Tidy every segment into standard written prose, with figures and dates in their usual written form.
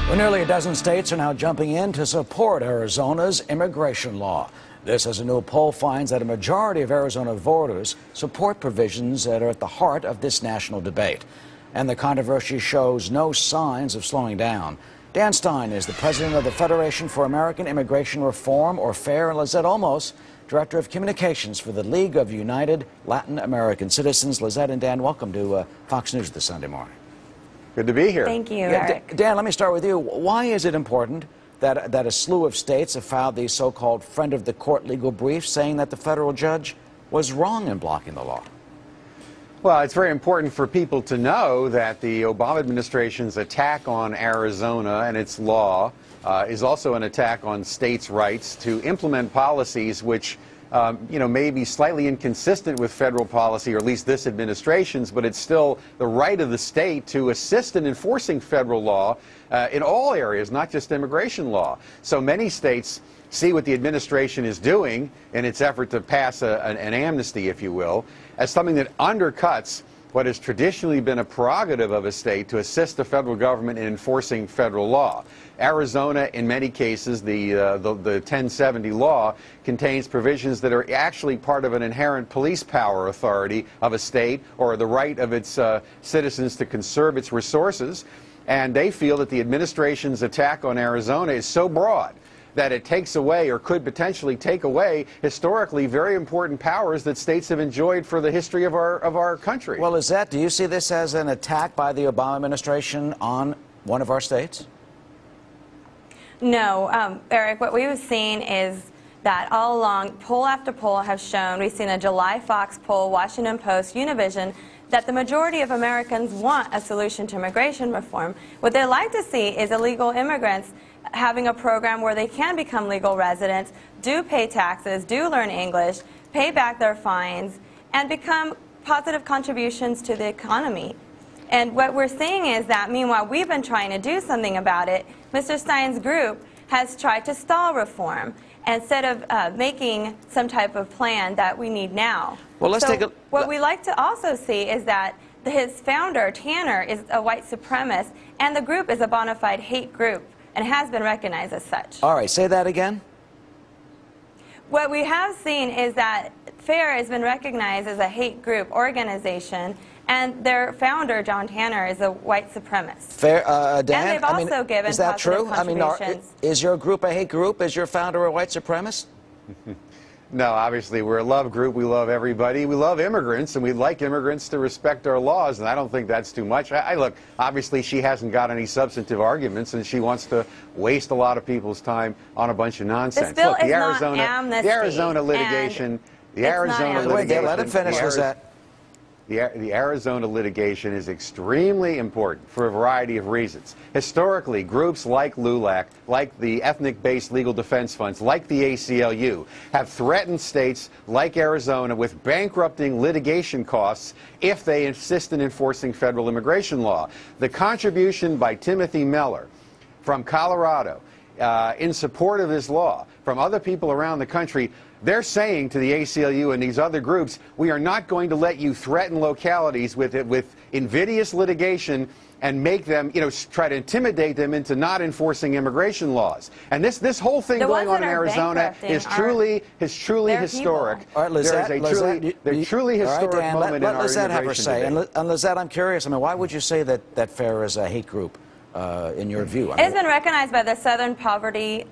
Well, nearly a dozen states are now jumping in to support Arizona's immigration law. This as a new poll finds that a majority of Arizona voters support provisions that are at the heart of this national debate. And the controversy shows no signs of slowing down. Dan Stein is the president of the Federation for American Immigration Reform, or FAIR, and Lizette Olmos, director of communications for the League of United Latin American Citizens. Lizette and Dan, welcome to Fox News this Sunday morning. Good to be here. Thank you, Eric. Dan, let me start with you. Why is it important that a slew of states have filed these so-called friend of the court legal briefs saying that the federal judge was wrong in blocking the law? Well, it's very important for people to know that the Obama administration's attack on Arizona and its law is also an attack on states' rights to implement policies which may be slightly inconsistent with federal policy, or at least this administration's, but it's still the right of the state to assist in enforcing federal law in all areas, not just immigration law. So many states see what the administration is doing in its effort to pass an amnesty, if you will, as something that undercuts what has traditionally been a prerogative of a state to assist the federal government in enforcing federal law. Arizona, in many cases, the 1070 law contains provisions that are actually part of an inherent police power authority of a state, or the right of its citizens to conserve its resources. And they feel that the administration's attack on Arizona is so broad that it takes away, or could potentially take away, historically very important powers that states have enjoyed for the history of our country. Well, Lizette, do you see this as an attack by the Obama administration on one of our states? No, Eric, what we've seen is that all along, poll after poll have shown, we've seen a July Fox poll, Washington Post, Univision, that the majority of Americans want a solution to immigration reform. What they'd like to see is illegal immigrants having a program where they can become legal residents, do pay taxes, do learn English, pay back their fines, and become positive contributions to the economy. And what we're seeing is that, meanwhile, we've been trying to do something about it. Mr. Stein's group has tried to stall reform instead of making some type of plan that we need now. Well, let's take a... What we like to also see is that his founder, Tanner, is a white supremacist, and the group is a bona fide hate group, and has been recognized as such. All right, say that again. What we have seen is that FAIR has been recognized as a hate group organization, and their founder, John Tanner, is a white supremacist. FAIR, And Dan, they've also given is that true? contributions. Is your group a hate group? Is your founder a white supremacist? No, obviously we're a love group. We love everybody. We love immigrants, and we'd like immigrants to respect our laws, and I don't think that's too much. Look, obviously she hasn't got any substantive arguments, and she wants to waste a lot of people's time on a bunch of nonsense. This bill Look, is not amnesty, the Arizona litigation, Let him finish, Lizette. The Arizona litigation is extremely important for a variety of reasons. Historically, groups like LULAC, like the ethnic-based legal defense funds, like the ACLU, have threatened states like Arizona with bankrupting litigation costs if they insist in enforcing federal immigration law. The contribution by Timothy Miller from Colorado in support of this law, from other people around the country, they're saying to the ACLU and these other groups, we are not going to let you threaten localities with invidious litigation and make them, try to intimidate them into not enforcing immigration laws. And this whole thing going on in Arizona is truly historic. All right, Lizette, There's truly historic moment in our Lizette have her immigration say. debate. And Lizette, I'm curious. Why would you say that FAIR is a hate group in your view? It's been recognized by the Southern Poverty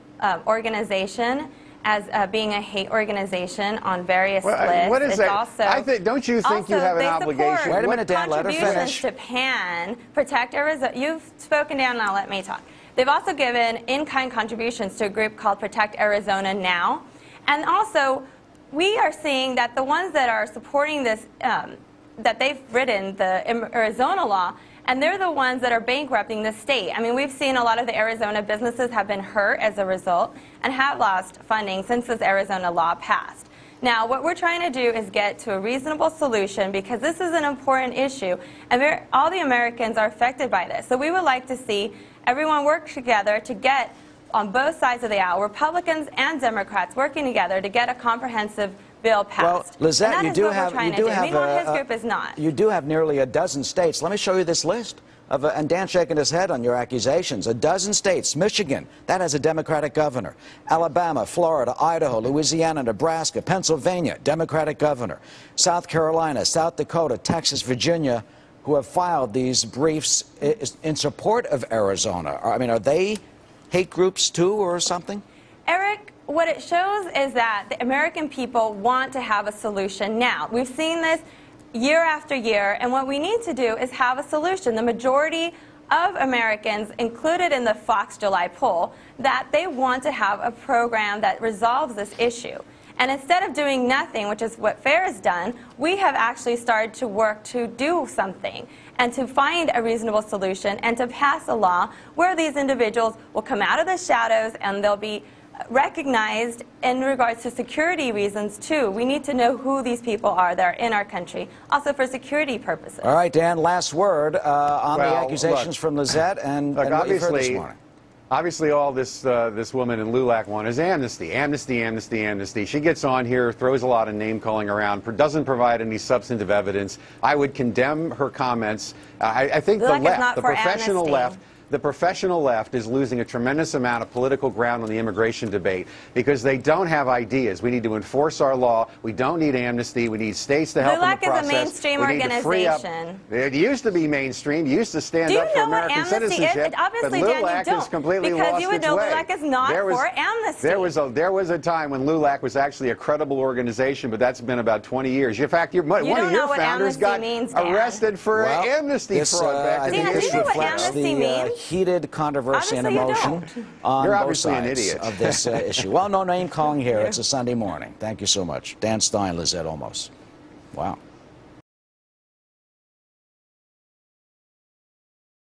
Organization as being a hate organization on various lists. What is it's that? Also, don't you think you have an obligation? Wait a minute, Dan, let her finish. To PAN, Protect Arizona. You've spoken, Dan, now let me talk. They've also given in-kind contributions to a group called Protect Arizona Now. And also, we are seeing that the ones that are supporting this, that they've written the Arizona law, and they're the ones that are bankrupting the state. We've seen a lot of the Arizona businesses have been hurt as a result and have lost funding since this Arizona law passed. Now, what we're trying to do is get to a reasonable solution, because this is an important issue, and all the Americans are affected by this. So we would like to see everyone work together to get, on both sides of the aisle, Republicans and Democrats working together to get a comprehensive bill passed. Well, Lizette, his group is not. you do have nearly a dozen states. Let me show you this list and Dan shaking his head on your accusations. A dozen states, Michigan, that has a Democratic governor. Alabama, Florida, Idaho, Louisiana, Nebraska, Pennsylvania, Democratic governor. South Carolina, South Dakota, Texas, Virginia, who have filed these briefs in support of Arizona. I mean, are they hate groups too or something? Eric, what it shows is that the American people want to have a solution now. We've seen this year after year, and what we need to do is have a solution. The majority of Americans included in the Fox July poll that they want to have a program that resolves this issue. And instead of doing nothing, which is what FAIR has done, we have actually started to work to do something and to find a reasonable solution and to pass a law where these individuals will come out of the shadows and they'll be recognized in regards to security reasons, too. We need to know who these people are that are in our country, also for security purposes. All right, Dan, last word on the accusations from Lizette and what you've heard this morning. Obviously, all this woman in LULAC wants is amnesty, amnesty, amnesty, amnesty. She gets on here, throws a lot of name-calling around, doesn't provide any substantive evidence. I would condemn her comments. I think the left, the professional left, the professional left is losing a tremendous amount of political ground on the immigration debate because they don't have ideas. We need to enforce our law. We don't need amnesty. We need states to help in the process. LULAC is a mainstream organization. It used to be mainstream. It used to stand up for American citizenship. Obviously, but Dan, LULAC you has completely because lost you would its know way. LULAC is not for amnesty. There was a time when LULAC was actually a credible organization, but that's been about 20 years. In fact, one of your founders got arrested for amnesty fraud back in the Dan, do you know what reflects amnesty the means? heated controversy and emotion on both sides of this issue. Well, no name calling here. It's a Sunday morning. Thank you so much. Dan Stein, Lizette Olmos. Wow.